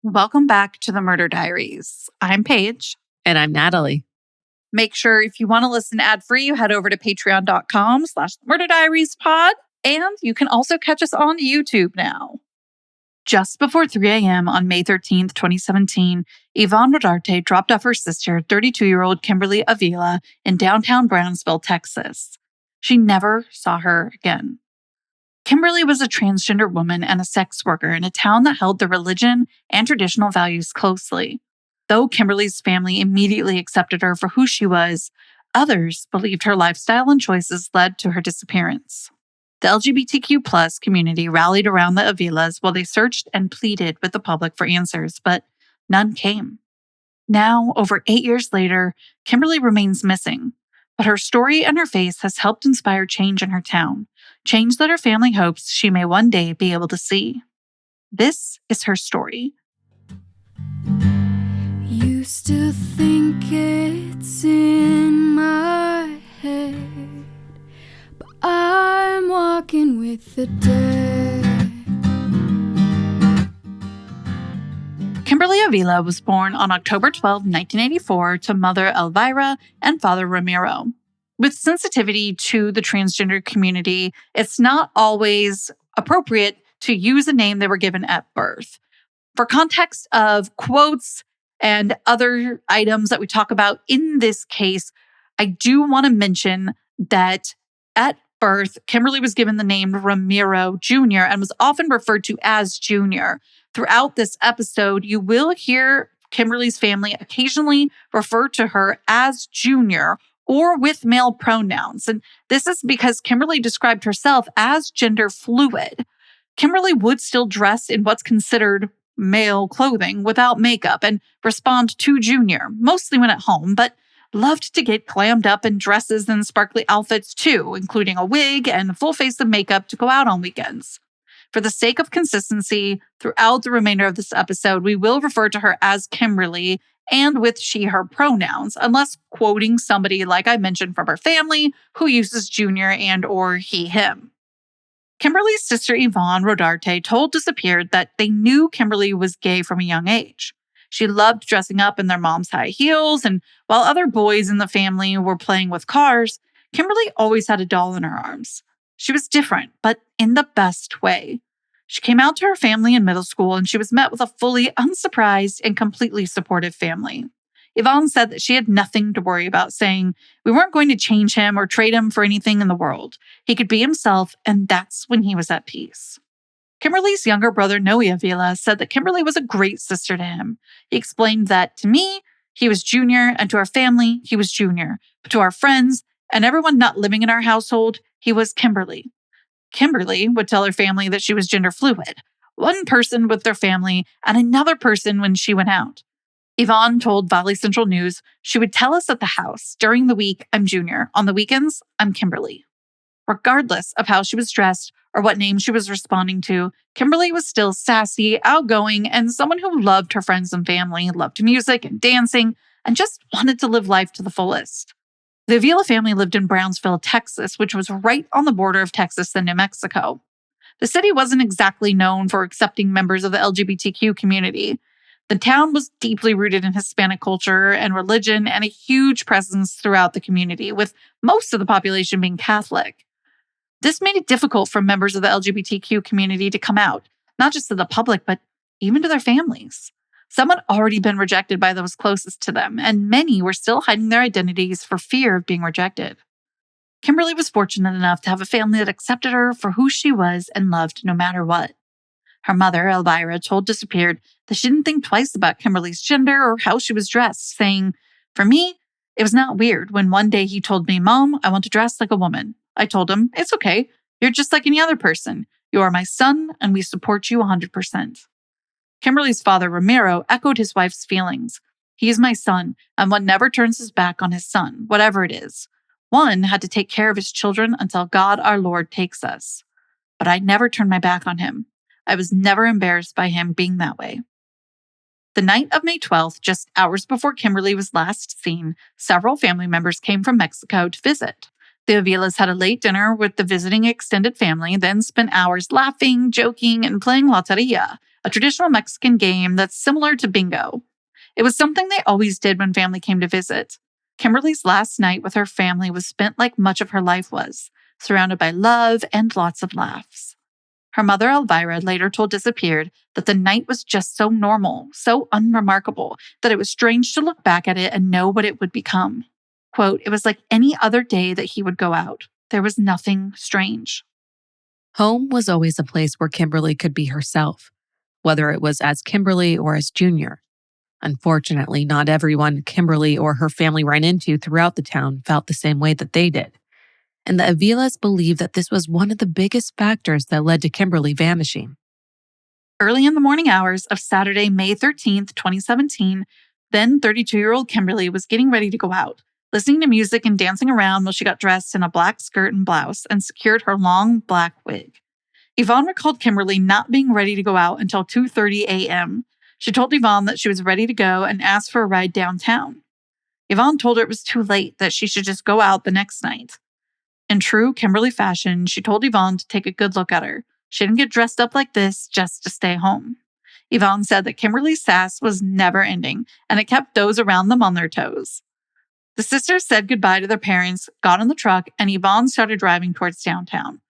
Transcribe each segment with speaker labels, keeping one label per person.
Speaker 1: Welcome back to the Murder Diaries. I'm Paige.
Speaker 2: And I'm Natalie.
Speaker 1: Make sure if you want to listen ad-free, you head over to patreon.com/murderdiariespod. And you can also catch us on YouTube now. Just before 3 a.m. on May 13th, 2017, Yvonne Rodarte dropped off her sister, 32-year-old Kimberly Avila, in downtown Brownsville, Texas. She never saw her again. Kimberly was a transgender woman and a sex worker in a town that held the religion and traditional values closely. Though Kimberly's family immediately accepted her for who she was, others believed her lifestyle and choices led to her disappearance. The LGBTQ+ community rallied around the Avilas while they searched and pleaded with the public for answers, but none came. Now, over 8 years later, Kimberly remains missing, but her story and her face has helped inspire change in her town, change that her family hopes she may one day be able to see. This is her story.
Speaker 3: Used to think it's in my head, but I'm walking with the dead.
Speaker 1: Kimberly Avila was born on October 12, 1984 to mother Elvira and father Ramiro. With sensitivity to the transgender community, it's not always appropriate to use a name they were given at birth. For context of quotes and other items that we talk about in this case, I do want to mention that at birth, Kimberly was given the name Ramiro Jr. and was often referred to as Junior. Throughout this episode, you will hear Kimberly's family occasionally refer to her as Junior or with male pronouns. And this is because Kimberly described herself as gender fluid. Kimberly would still dress in what's considered male clothing without makeup and respond to Junior, mostly when at home, but loved to get glammed up in dresses and sparkly outfits too, including a wig and a full face of makeup to go out on weekends. For the sake of consistency, throughout the remainder of this episode, we will refer to her as Kimberly and with she, her pronouns, unless quoting somebody like I mentioned from her family who uses Junior and or he, him. Kimberly's sister Yvonne Rodarte told Disappeared that they knew Kimberly was gay from a young age. She loved dressing up in their mom's high heels, and while other boys in the family were playing with cars, Kimberly always had a doll in her arms. She was different, but in the best way. She came out to her family in middle school, and she was met with a fully unsurprised and completely supportive family. Yvonne said that she had nothing to worry about, saying, "We weren't going to change him or trade him for anything in the world. He could be himself, and that's when he was at peace." Kimberly's younger brother, Noe Avila, said that Kimberly was a great sister to him. He explained that, "To me, he was Junior, and to our family, he was Junior. But to our friends and everyone not living in our household, he was Kimberly." Kimberly would tell her family that she was gender fluid, one person with their family and another person when she went out. Yvonne told Valley Central News she would tell us at the house, "During the week, I'm Junior. On the weekends, I'm Kimberly." Regardless of how she was dressed or what name she was responding to, Kimberly was still sassy, outgoing, and someone who loved her friends and family, loved music and dancing, and just wanted to live life to the fullest. The Avila family lived in Brownsville, Texas, which was right on the border of Texas and New Mexico. The city wasn't exactly known for accepting members of the LGBTQ community. The town was deeply rooted in Hispanic culture and religion and a huge presence throughout the community, with most of the population being Catholic. This made it difficult for members of the LGBTQ community to come out, not just to the public, but even to their families. Some had already been rejected by those closest to them, and many were still hiding their identities for fear of being rejected. Kimberly was fortunate enough to have a family that accepted her for who she was and loved no matter what. Her mother, Elvira, told Disappeared that she didn't think twice about Kimberly's gender or how she was dressed, saying, "For me, it was not weird when one day he told me, 'Mom, I want to dress like a woman.' I told him, 'It's okay. You're just like any other person. You are my son, and we support you 100%. Kimberly's father, Ramiro, echoed his wife's feelings. "He is my son, and one never turns his back on his son, whatever it is. One had to take care of his children until God our Lord takes us. But I never turned my back on him. I was never embarrassed by him being that way." The night of May 12th, just hours before Kimberly was last seen, several family members came from Mexico to visit. The Avilas had a late dinner with the visiting extended family, then spent hours laughing, joking, and playing loteria, a traditional Mexican game that's similar to bingo. It was something they always did when family came to visit. Kimberly's last night with her family was spent like much of her life was, surrounded by love and lots of laughs. Her mother, Elvira, later told Disappeared that the night was just so normal, so unremarkable, that it was strange to look back at it and know what it would become. Quote, "It was like any other day that he would go out. There was nothing strange."
Speaker 2: Home was always a place where Kimberly could be herself, whether it was as Kimberly or as Junior. Unfortunately, not everyone Kimberly or her family ran into throughout the town felt the same way that they did. And the Avilas believed that this was one of the biggest factors that led to Kimberly vanishing.
Speaker 1: Early in the morning hours of Saturday, May 13th, 2017, then 32-year-old Kimberly was getting ready to go out, listening to music and dancing around while she got dressed in a black skirt and blouse and secured her long black wig. Yvonne recalled Kimberly not being ready to go out until 2:30 a.m. She told Yvonne that she was ready to go and asked for a ride downtown. Yvonne told her it was too late, that she should just go out the next night. In true Kimberly fashion, she told Yvonne to take a good look at her. She didn't get dressed up like this just to stay home. Yvonne said that Kimberly's sass was never ending, and it kept those around them on their toes. The sisters said goodbye to their parents, got in the truck, and Yvonne started driving towards downtown.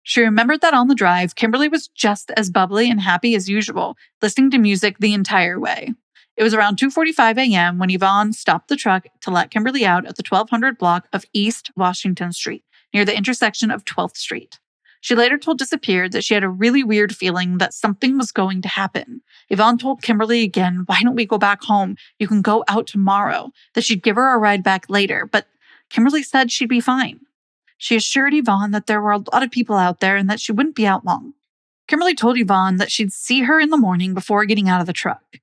Speaker 1: She remembered that on the drive, Kimberly was just as bubbly and happy as usual, listening to music the entire way. It was around 2:45 a.m. when Yvonne stopped the truck to let Kimberly out at the 1200 block of East Washington Street, near the intersection of 12th Street. She later told Disappeared that she had a really weird feeling that something was going to happen. Yvonne told Kimberly again, "Why don't we go back home? You can go out tomorrow," that she'd give her a ride back later, but Kimberly said she'd be fine. She assured Yvonne that there were a lot of people out there and that she wouldn't be out long. Kimberly told Yvonne that she'd see her in the morning before getting out of the truck.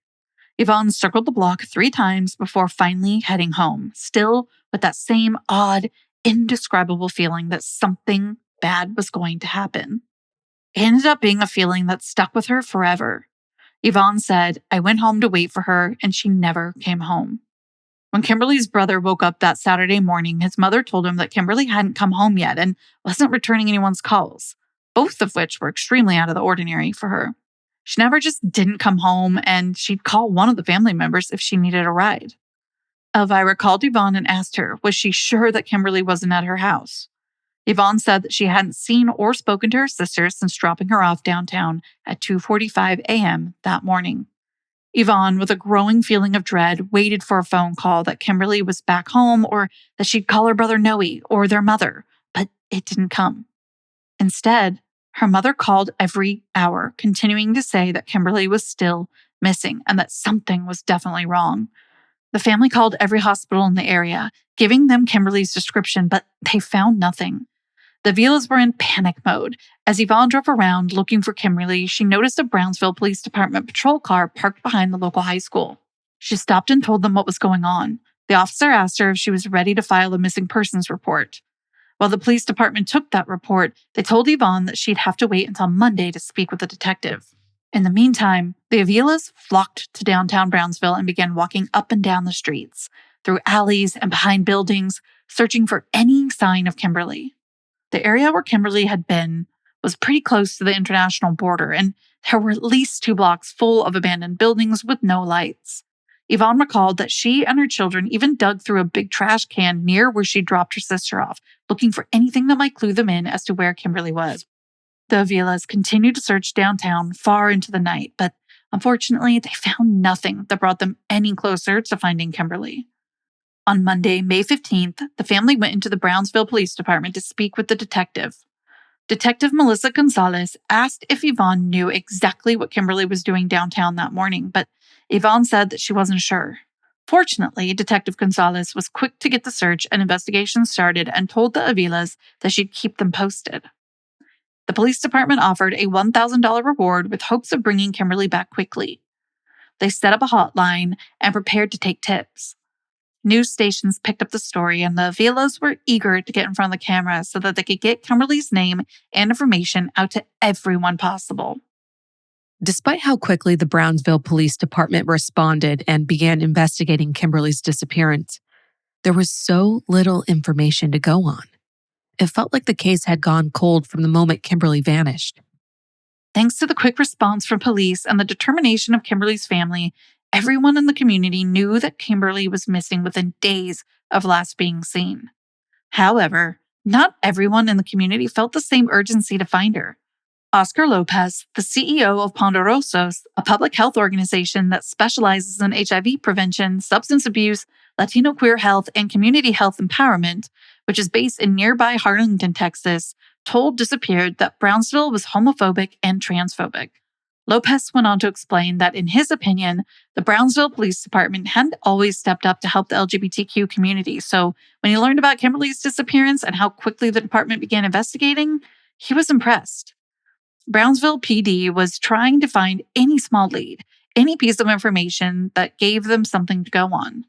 Speaker 1: Yvonne circled the block 3 times before finally heading home, still with that same odd, indescribable feeling that something bad was going to happen. It ended up being a feeling that stuck with her forever. Yvonne said, "I went home to wait for her and she never came home." When Kimberly's brother woke up that Saturday morning, his mother told him that Kimberly hadn't come home yet and wasn't returning anyone's calls, both of which were extremely out of the ordinary for her. She never just didn't come home, and she'd call one of the family members if she needed a ride. Elvira called Yvonne and asked her, was she sure that Kimberly wasn't at her house? Yvonne said that she hadn't seen or spoken to her sister since dropping her off downtown at 2:45 a.m. that morning. Yvonne, with a growing feeling of dread, waited for a phone call that Kimberly was back home or that she'd call her brother Noe or their mother, but it didn't come. Instead, her mother called every hour, continuing to say that Kimberly was still missing and that something was definitely wrong. The family called every hospital in the area, giving them Kimberly's description, but they found nothing. The Avilas were in panic mode. As Yvonne drove around looking for Kimberly, she noticed a Brownsville Police Department patrol car parked behind the local high school. She stopped and told them what was going on. The officer asked her if she was ready to file a missing persons report. While the police department took that report, they told Yvonne that she'd have to wait until Monday to speak with the detective. In the meantime, the Avilas flocked to downtown Brownsville and began walking up and down the streets, through alleys and behind buildings, searching for any sign of Kimberly. The area where Kimberly had been was pretty close to the international border, and there were at least 2 blocks full of abandoned buildings with no lights. Yvonne recalled that she and her children even dug through a big trash can near where she dropped her sister off, looking for anything that might clue them in as to where Kimberly was. The Avilas continued to search downtown far into the night, but unfortunately, they found nothing that brought them any closer to finding Kimberly. On Monday, May 15th, the family went into the Brownsville Police Department to speak with the detective. Detective Melissa Gonzalez asked if Yvonne knew exactly what Kimberly was doing downtown that morning, but Yvonne said that she wasn't sure. Fortunately, Detective Gonzalez was quick to get the search and investigation started and told the Avilas that she'd keep them posted. The police department offered a $1,000 reward with hopes of bringing Kimberly back quickly. They set up a hotline and prepared to take tips. News stations picked up the story, and the Avilas were eager to get in front of the camera so that they could get Kimberly's name and information out to everyone possible.
Speaker 2: Despite how quickly the Brownsville Police Department responded and began investigating Kimberly's disappearance, there was so little information to go on. It felt like the case had gone cold from the moment Kimberly vanished.
Speaker 1: Thanks to the quick response from police and the determination of Kimberly's family, everyone in the community knew that Kimberly was missing within days of last being seen. However, not everyone in the community felt the same urgency to find her. Oscar Lopez, the CEO of Ponderosos, a public health organization that specializes in HIV prevention, substance abuse, Latino queer health, and community health empowerment, which is based in nearby Harlingen, Texas, told Disappeared that Brownsville was homophobic and transphobic. Lopez went on to explain that, in his opinion, the Brownsville Police Department hadn't always stepped up to help the LGBTQ community, so when he learned about Kimberly's disappearance and how quickly the department began investigating, he was impressed. Brownsville PD was trying to find any small lead, any piece of information that gave them something to go on.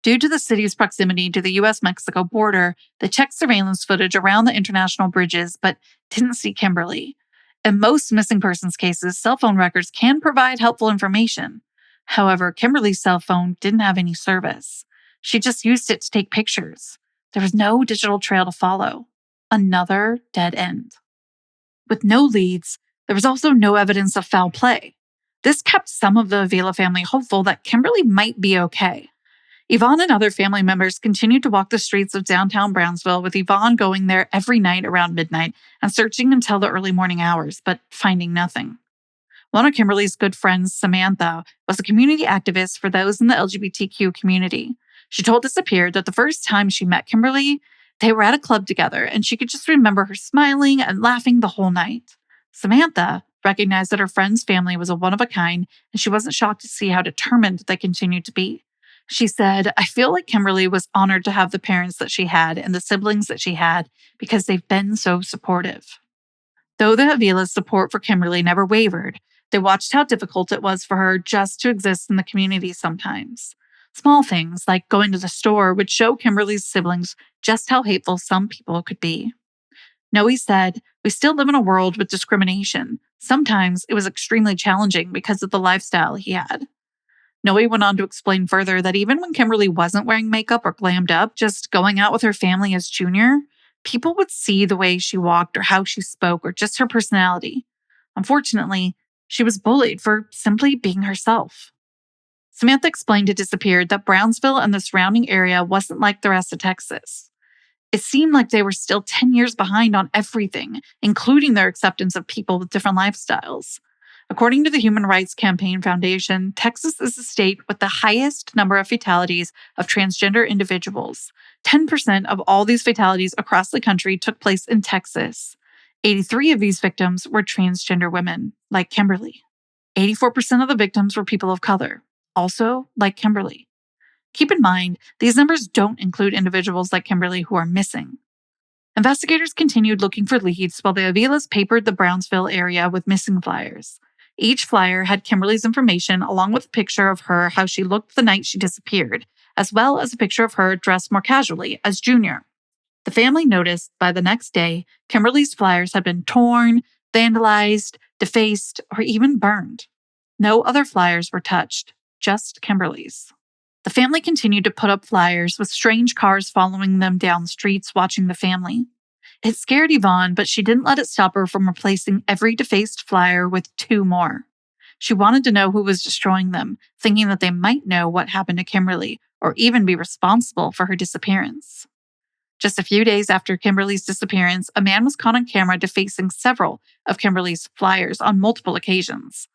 Speaker 1: Due to the city's proximity to the U.S.-Mexico border, they checked surveillance footage around the international bridges but didn't see Kimberly. In most missing persons cases, cell phone records can provide helpful information. However, Kimberly's cell phone didn't have any service. She just used it to take pictures. There was no digital trail to follow. Another dead end. With no leads, there was also no evidence of foul play. This kept some of the Avila family hopeful that Kimberly might be okay. Yvonne and other family members continued to walk the streets of downtown Brownsville, with Yvonne going there every night around midnight and searching until the early morning hours, but finding nothing. One of Kimberly's good friends, Samantha, was a community activist for those in the LGBTQ community. She told Disappeared that the first time she met Kimberly, they were at a club together, and she could just remember her smiling and laughing the whole night. Samantha recognized that her friend's family was a one-of-a-kind, and she wasn't shocked to see how determined they continued to be. She said, "I feel like Kimberly was honored to have the parents that she had and the siblings that she had because they've been so supportive." Though the Avila's support for Kimberly never wavered, they watched how difficult it was for her just to exist in the community sometimes. Small things like going to the store would show Kimberly's siblings just how hateful some people could be. Noe said, "We still live in a world with discrimination. Sometimes it was extremely challenging because of the lifestyle he had." Noe went on to explain further that even when Kimberly wasn't wearing makeup or glammed up, just going out with her family as Junior, people would see the way she walked or how she spoke or just her personality. Unfortunately, she was bullied for simply being herself. Samantha explained to Disappeared that Brownsville and the surrounding area wasn't like the rest of Texas. It seemed like they were still 10 years behind on everything, including their acceptance of people with different lifestyles. According to the Human Rights Campaign Foundation, Texas is the state with the highest number of fatalities of transgender individuals. 10% of all these fatalities across the country took place in Texas. 83 of these victims were transgender women, like Kimberly. 84% of the victims were people of color, also like Kimberly. Keep in mind, these numbers don't include individuals like Kimberly who are missing. Investigators continued looking for leads while the Avilas papered the Brownsville area with missing flyers. Each flyer had Kimberly's information along with a picture of her how she looked the night she disappeared, as well as a picture of her dressed more casually as Junior. The family noticed by the next day, Kimberly's flyers had been torn, vandalized, defaced, or even burned. No other flyers were touched, just Kimberly's. The family continued to put up flyers with strange cars following them down streets watching the family. It scared Yvonne, but she didn't let it stop her from replacing every defaced flyer with 2 more. She wanted to know who was destroying them, thinking that they might know what happened to Kimberly or even be responsible for her disappearance. Just a few days after Kimberly's disappearance, a man was caught on camera defacing several of Kimberly's flyers on multiple occasions.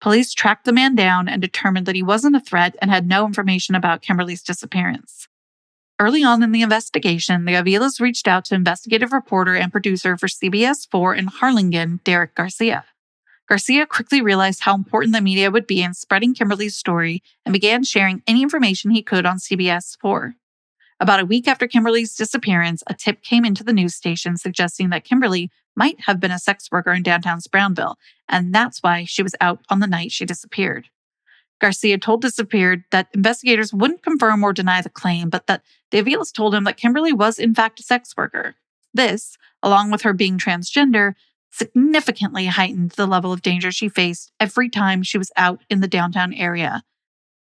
Speaker 1: Police tracked the man down and determined that he wasn't a threat and had no information about Kimberly's disappearance. Early on in the investigation, the Avilas reached out to investigative reporter and producer for CBS 4 in Harlingen, Derek Garcia. Garcia quickly realized how important the media would be in spreading Kimberly's story and began sharing any information he could on CBS 4. About a week after Kimberly's disappearance, a tip came into the news station suggesting that Kimberly might have been a sex worker in downtown Brownsville, and that's why she was out on the night she disappeared. Garcia told Disappeared that investigators wouldn't confirm or deny the claim, but that the Avilas told him that Kimberly was in fact a sex worker. This, along with her being transgender, significantly heightened the level of danger she faced every time she was out in the downtown area.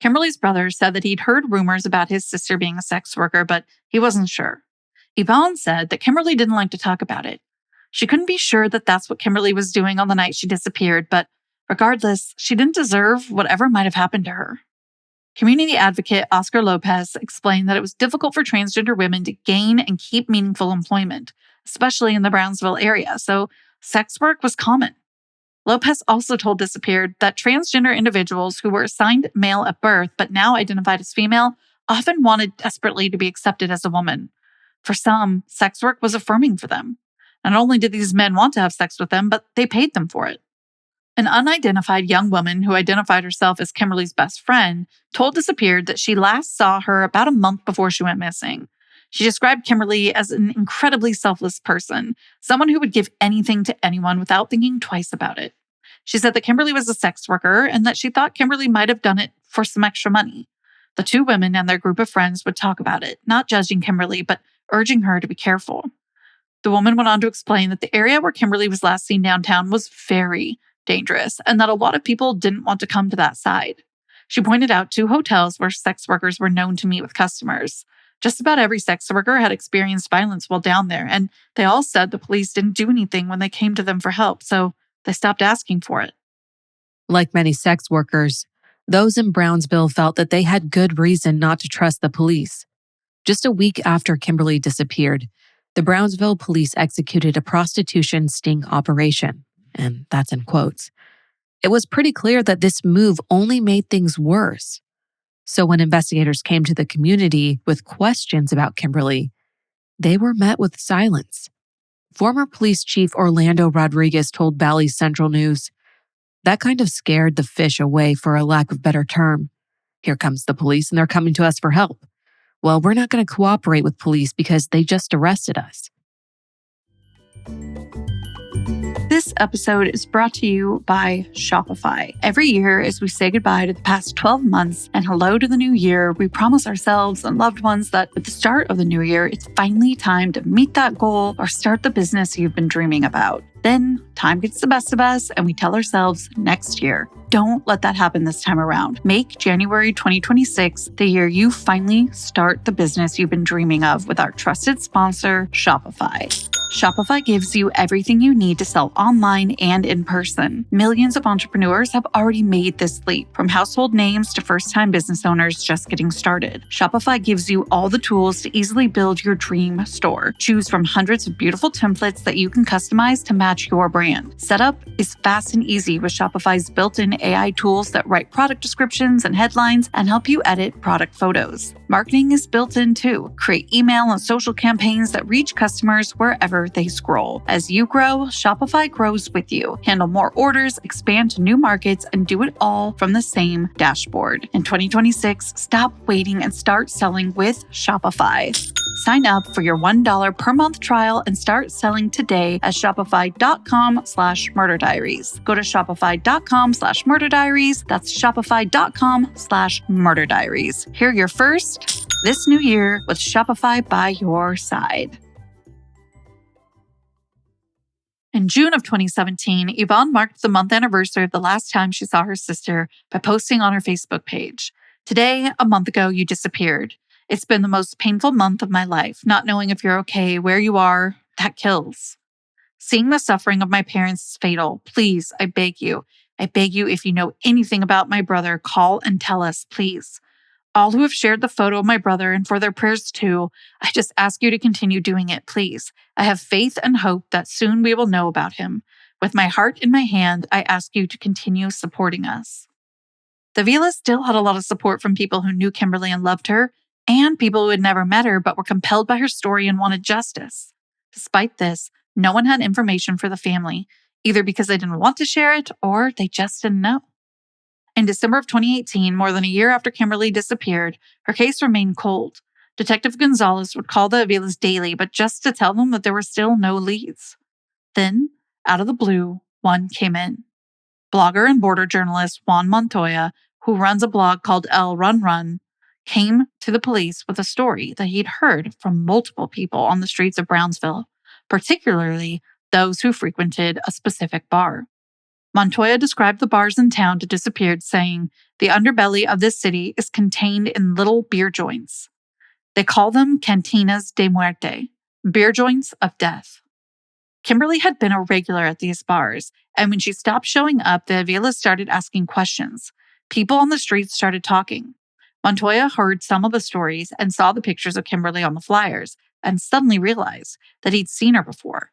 Speaker 1: Kimberly's brother said that he'd heard rumors about his sister being a sex worker, but he wasn't sure. Yvonne said that Kimberly didn't like to talk about it. She couldn't be sure that that's what Kimberly was doing on the night she disappeared, but regardless, she didn't deserve whatever might have happened to her. Community advocate Oscar Lopez explained that it was difficult for transgender women to gain and keep meaningful employment, especially in the Brownsville area, so sex work was common. Lopez also told Disappeared that transgender individuals who were assigned male at birth but now identified as female often wanted desperately to be accepted as a woman. For some, sex work was affirming for them. Not only did these men want to have sex with them, but they paid them for it. An unidentified young woman who identified herself as Kimberly's best friend told Disappeared that she last saw her about a month before she went missing. She described Kimberly as an incredibly selfless person, someone who would give anything to anyone without thinking twice about it. She said that Kimberly was a sex worker and that she thought Kimberly might have done it for some extra money. The two women and their group of friends would talk about it, not judging Kimberly, but urging her to be careful. The woman went on to explain that the area where Kimberly was last seen downtown was very dangerous and that a lot of people didn't want to come to that side. She pointed out 2 hotels where sex workers were known to meet with customers. Just about every sex worker had experienced violence while down there, and they all said the police didn't do anything when they came to them for help, so they stopped asking for it.
Speaker 2: Like many sex workers, those in Brownsville felt that they had good reason not to trust the police. Just a week after Kimberly disappeared, the Brownsville police executed a prostitution sting operation, and that's in quotes. It was pretty clear that this move only made things worse. So when investigators came to the community with questions about Kimberly, they were met with silence. Former police chief Orlando Rodriguez told Valley Central News, "That kind of scared the fish away, for a lack of better term. Here comes the police and they're coming to us for help. Well, we're not going to cooperate with police because they just arrested us."
Speaker 1: This episode is brought to you by Shopify. Every year, as we say goodbye to the past 12 months and hello to the new year, we promise ourselves and loved ones that at the start of the new year, it's finally time to meet that goal or start the business you've been dreaming about. Then time gets the best of us and we tell ourselves next year. Don't let that happen this time around. Make January 2026 the year you finally start the business you've been dreaming of with our trusted sponsor, Shopify. Shopify gives you everything you need to sell online and in person. Millions of entrepreneurs have already made this leap, from household names to first-time business owners just getting started. Shopify gives you all the tools to easily build your dream store. Choose from hundreds of beautiful templates that you can customize to match your brand. Setup is fast and easy with Shopify's built-in AI tools that write product descriptions and headlines and help you edit product photos. Marketing is built in too. Create email and social campaigns that reach customers wherever they scroll. As you grow, Shopify grows with you. Handle more orders, expand to new markets, and do it all from the same dashboard. In 2026, stop waiting and start selling with Shopify. Sign up for your $1 per month trial and start selling today at shopify.com/murderdiaries. Go to shopify.com/murderdiaries. That's shopify.com/murderdiaries. Hear your first this new year with Shopify by your side. In June of 2017, Yvonne marked the month anniversary of the last time she saw her sister by posting on her Facebook page. "Today, a month ago, you disappeared. It's been the most painful month of my life. Not knowing if you're okay, where you are, that kills. Seeing the suffering of my parents is fatal. Please, I beg you. I beg you, if you know anything about my brother, call and tell us, please. All who have shared the photo of my brother and for their prayers too, I just ask you to continue doing it, please. I have faith and hope that soon we will know about him. With my heart in my hand, I ask you to continue supporting us." The Avilas still had a lot of support from people who knew Kimberly and loved her, and people who had never met her but were compelled by her story and wanted justice. Despite this, no one had information for the family, either because they didn't want to share it or they just didn't know. In December of 2018, more than a year after Kimberly disappeared, her case remained cold. Detective Gonzalez would call the Avilas daily, but just to tell them that there were still no leads. Then, out of the blue, one came in. Blogger and border journalist Juan Montoya, who runs a blog called El Run Run, came to the police with a story that he'd heard from multiple people on the streets of Brownsville, particularly those who frequented a specific bar. Montoya described the bars in town to Disappeared, saying, "The underbelly of this city is contained in little beer joints. They call them cantinas de muerte, beer joints of death." Kimberly had been a regular at these bars, and when she stopped showing up, the Avilas started asking questions. People on the streets started talking. Montoya heard some of the stories and saw the pictures of Kimberly on the flyers and suddenly realized that he'd seen her before.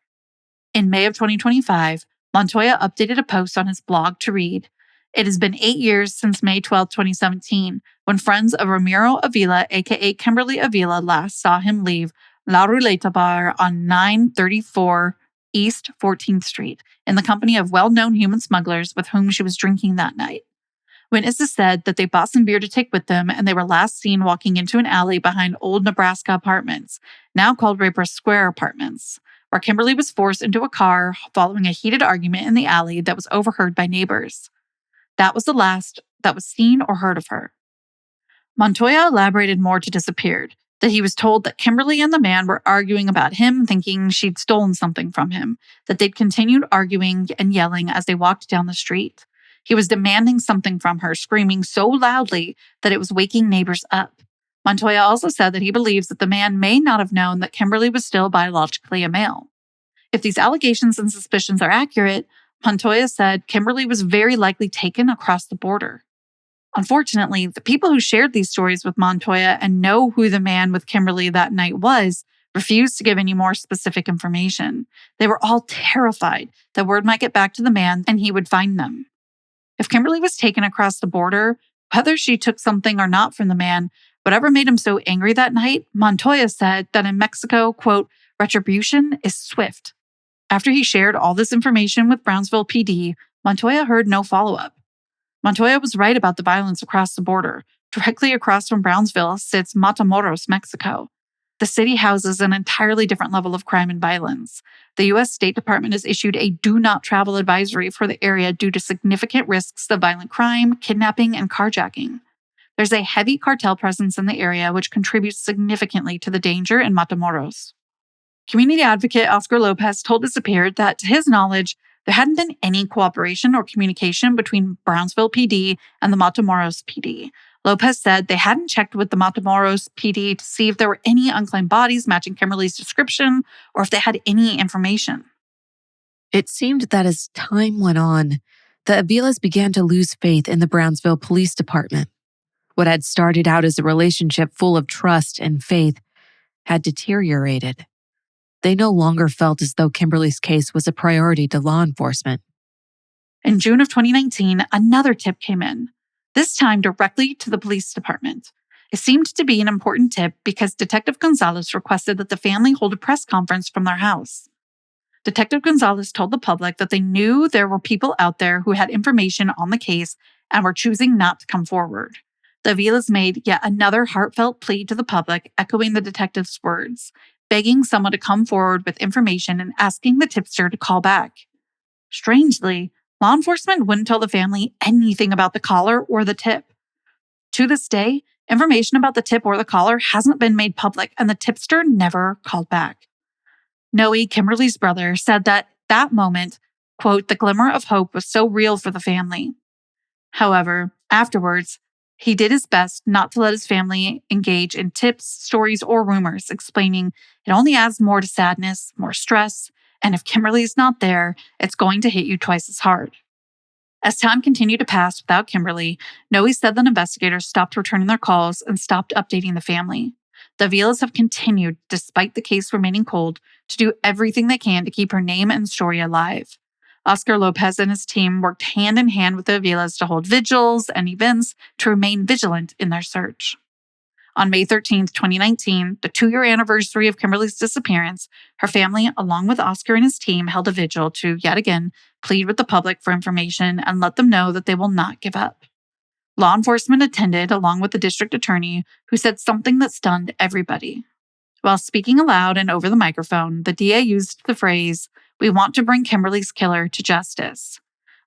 Speaker 1: In May of 2025, Montoya updated a post on his blog to read, "It has been 8 years since May 12, 2017, when friends of Ramiro Avila, aka Kimberly Avila, last saw him leave La Ruleta Bar on 934 East 14th Street in the company of well-known human smugglers with whom she was drinking that night. Witnesses said that they bought some beer to take with them, and they were last seen walking into an alley behind Old Nebraska Apartments, now called Raper Square Apartments, where Kimberly was forced into a car following a heated argument in the alley that was overheard by neighbors. That was the last that was seen or heard of her." Montoya elaborated more to Disappeared, that he was told that Kimberly and the man were arguing about him thinking she'd stolen something from him, that they'd continued arguing and yelling as they walked down the street. He was demanding something from her, screaming so loudly that it was waking neighbors up. Montoya also said that he believes that the man may not have known that Kimberly was still biologically a male. If these allegations and suspicions are accurate, Montoya said Kimberly was very likely taken across the border. Unfortunately, the people who shared these stories with Montoya and know who the man with Kimberly that night was refused to give any more specific information. They were all terrified that word might get back to the man and he would find them. If Kimberly was taken across the border, whether she took something or not from the man, whatever made him so angry that night, Montoya said that in Mexico, quote, "retribution is swift." After he shared all this information with Brownsville PD, Montoya heard no follow-up. Montoya was right about the violence across the border. Directly across from Brownsville sits Matamoros, Mexico. The city houses an entirely different level of crime and violence. The U.S. State Department has issued a do not travel advisory for the area due to significant risks of violent crime, kidnapping, and carjacking. There's a heavy cartel presence in the area, which contributes significantly to the danger in Matamoros. Community advocate Oscar Lopez told Disappeared that, to his knowledge, there hadn't been any cooperation or communication between Brownsville PD and the Matamoros PD. Lopez said they hadn't checked with the Matamoros PD to see if there were any unclaimed bodies matching Kimberly's description or if they had any information.
Speaker 2: It seemed that as time went on, the Avilas began to lose faith in the Brownsville Police Department. What had started out as a relationship full of trust and faith had deteriorated. They no longer felt as though Kimberly's case was a priority to law enforcement.
Speaker 1: In June of 2019, another tip came in, this time directly to the police department. It seemed to be an important tip because Detective Gonzalez requested that the family hold a press conference from their house. Detective Gonzalez told the public that they knew there were people out there who had information on the case and were choosing not to come forward. The Avilas made yet another heartfelt plea to the public, echoing the detective's words, begging someone to come forward with information and asking the tipster to call back. Strangely, law enforcement wouldn't tell the family anything about the caller or the tip. To this day, information about the tip or the caller hasn't been made public, and the tipster never called back. Noe, Kimberly's brother, said that moment, quote, "the glimmer of hope was so real for the family." However, afterwards, he did his best not to let his family engage in tips, stories, or rumors, explaining it only adds more to sadness, more stress, and if Kimberly's not there, it's going to hit you twice as hard. As time continued to pass without Kimberly, Noe said that investigators stopped returning their calls and stopped updating the family. The Avilas have continued, despite the case remaining cold, to do everything they can to keep her name and story alive. Oscar Lopez and his team worked hand in hand with the Avilas to hold vigils and events to remain vigilant in their search. On May 13, 2019, the 2-year anniversary of Kimberly's disappearance, her family, along with Oscar and his team, held a vigil to, yet again, plead with the public for information and let them know that they will not give up. Law enforcement attended along with the district attorney, who said something that stunned everybody. While speaking aloud and over the microphone, the DA used the phrase, "We want to bring Kimberly's killer to justice."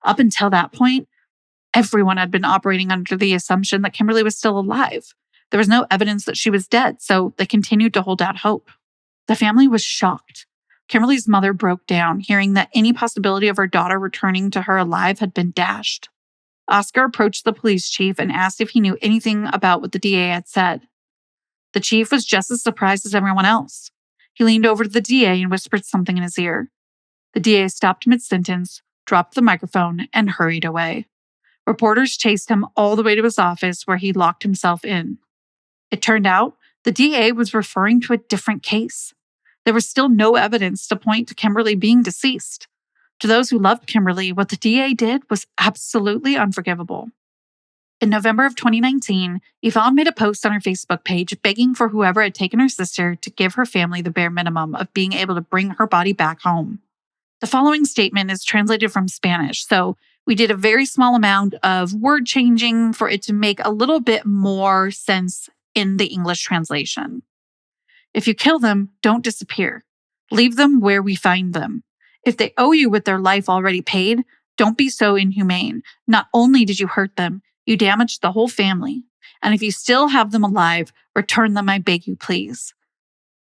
Speaker 1: Up until that point, everyone had been operating under the assumption that Kimberly was still alive. There was no evidence that she was dead, so they continued to hold out hope. The family was shocked. Kimberly's mother broke down, hearing that any possibility of her daughter returning to her alive had been dashed. Oscar approached the police chief and asked if he knew anything about what the DA had said. The chief was just as surprised as everyone else. He leaned over to the DA and whispered something in his ear. The DA stopped mid-sentence, dropped the microphone, and hurried away. Reporters chased him all the way to his office where he locked himself in. It turned out the DA was referring to a different case. There was still no evidence to point to Kimberly being deceased. To those who loved Kimberly, what the DA did was absolutely unforgivable. In November of 2019, Yvonne made a post on her Facebook page begging for whoever had taken her sister to give her family the bare minimum of being able to bring her body back home. The following statement is translated from Spanish, so we did a very small amount of word changing for it to make a little bit more sense in the English translation. If you kill them, don't disappear. Leave them where we find them. If they owe you with their life already paid, don't be so inhumane. Not only did you hurt them, you damaged the whole family. And if you still have them alive, return them, I beg you, please.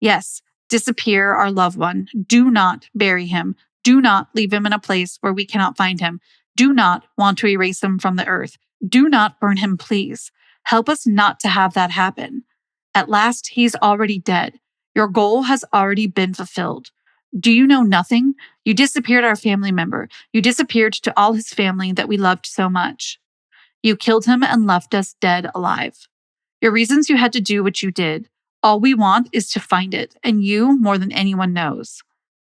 Speaker 1: Yes, disappear our loved one. Do not bury him. Do not leave him in a place where we cannot find him. Do not want to erase him from the earth. Do not burn him, please. Help us not to have that happen. At last, he's already dead. Your goal has already been fulfilled. Do you know nothing? You disappeared our family member. You disappeared to all his family that we loved so much. You killed him and left us dead alive. Your reasons you had to do what you did. All we want is to find it, and you more than anyone knows.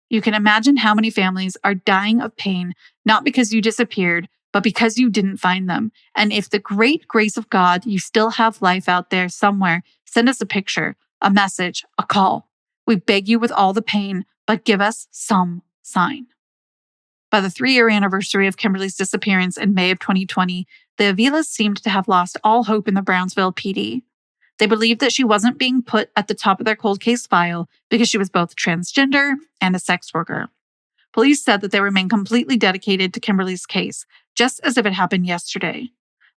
Speaker 1: You can imagine how many families are dying of pain, not because you disappeared, but because you didn't find them. And if the great grace of God, you still have life out there somewhere, send us a picture, a message, a call. We beg you with all the pain, but give us some sign. By the 3-year anniversary of Kimberly's disappearance in May of 2020, the Avilas seemed to have lost all hope in the Brownsville PD. They believed that she wasn't being put at the top of their cold case file because she was both transgender and a sex worker. Police said that they remain completely dedicated to Kimberly's case, just as if it happened yesterday.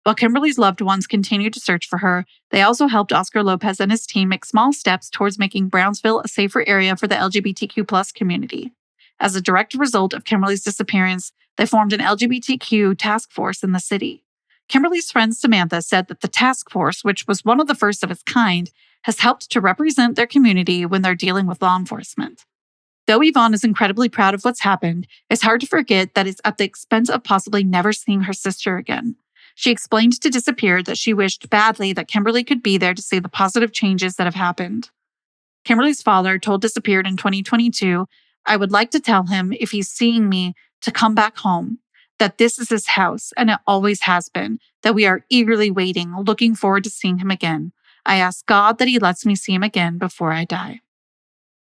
Speaker 1: While Kimberly's loved ones continued to search for her, they also helped Oscar Lopez and his team make small steps towards making Brownsville a safer area for the LGBTQ+ community. As a direct result of Kimberly's disappearance, they formed an LGBTQ task force in the city. Kimberly's friend Samantha said that the task force, which was one of the first of its kind, has helped to represent their community when they're dealing with law enforcement. Though Yvonne is incredibly proud of what's happened, it's hard to forget that it's at the expense of possibly never seeing her sister again. She explained to Disappeared that she wished badly that Kimberly could be there to see the positive changes that have happened. Kimberly's father told Disappeared in 2022, "I would like to tell him, if he's seeing me, to come back home, that this is his house and it always has been, that we are eagerly waiting, looking forward to seeing him again. I ask God that he lets me see him again before I die."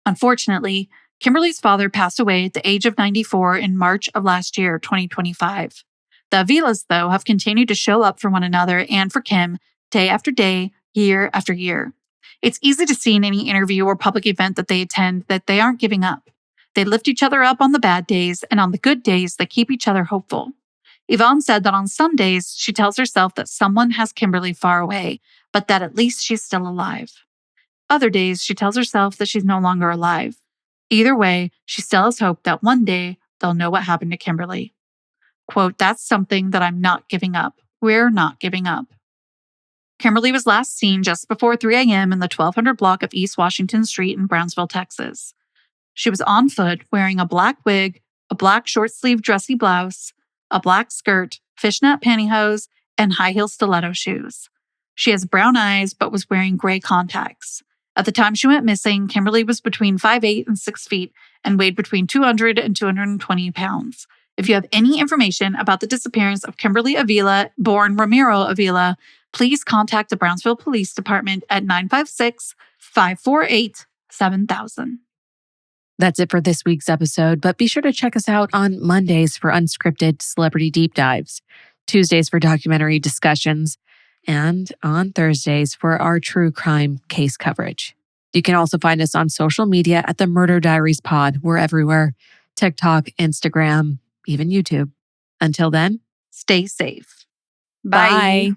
Speaker 1: Unfortunately, Kimberly's father passed away at the age of 94 in March of last year, 2025. The Avilas, though, have continued to show up for one another and for Kim day after day, year after year. It's easy to see in any interview or public event that they attend that they aren't giving up. They lift each other up on the bad days, and on the good days, they keep each other hopeful. Yvonne said that on some days, she tells herself that someone has Kimberly far away, but that at least she's still alive. Other days, she tells herself that she's no longer alive. Either way, she still has hope that one day they'll know what happened to Kimberly. Quote, "That's something that I'm not giving up. We're not giving up." Kimberly was last seen just before 3 a.m. in the 1200 block of East Washington Street in Brownsville, Texas. She was on foot wearing a black wig, a black short-sleeved dressy blouse, a black skirt, fishnet pantyhose, and high-heel stiletto shoes. She has brown eyes but was wearing gray contacts. At the time she went missing, Kimberly was between 5'8" and 6 feet and weighed between 200 and 220 pounds. If you have any information about the disappearance of Kimberly Avila, born Ramiro Avila, please contact the Brownsville Police Department at 956-548-7000.
Speaker 2: That's it for this week's episode, but be sure to check us out on Mondays for unscripted celebrity deep dives, Tuesdays for documentary discussions, and on Thursdays for our true crime case coverage. You can also find us on social media at the Murder Diaries Pod. We're everywhere: TikTok, Instagram, even YouTube. Until then,
Speaker 1: Stay safe.
Speaker 2: bye.